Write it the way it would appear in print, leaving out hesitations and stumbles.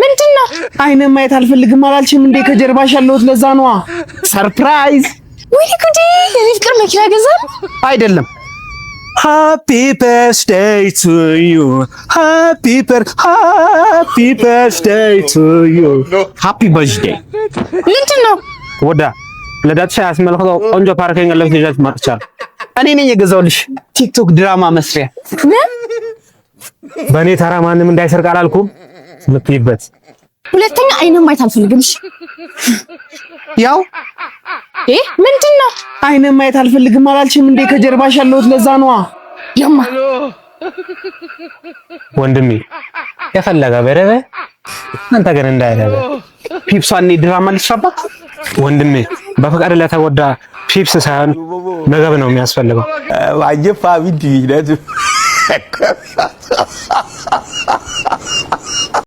ምንድነው? አይነ ማየት አልፈልግም አላልሽም እንዴ? ከጀርባሽ ያለሁት ለዛ ነዋ። ሰርፕራይዝ! ወይ ጉዴ! የኔ ፍቅር መኪና ገዛል አይደለም። Happy birthday to you. Happy birthday to you. Happy birthday. ምንድነው? ወዳ ለዳትሻ ያስመልከው ቆንጆ ፓርኪንግ ያለው ልጅ ማጥቻል። እኔ ነኝ የገዛውልሽ ቲክቶክ ድራማ መስሪያ። በእኔ ተራ ማንንም እንዳይሰርቅ አላልኩም? ምትይበት ሁለተኛ አይነ ማየት አልፈልግም። እሺ ያው ምንድነው? አይነ ማየት አልፈልግም አላልሽም እንዴ? ከጀርባሽ ያለሁት ለዛ ነዋ። ያማ ወንድሜ የፈለገ በረበ አንተ ግን እንዳይረበ ፒፕሷን ድራማ ልትሰራባት ወንድሜ በፈቃድ ለተጎዳ ፒፕስ ሳይሆን ምግብ ነው የሚያስፈልገው። ዋጀፋ ቢዲ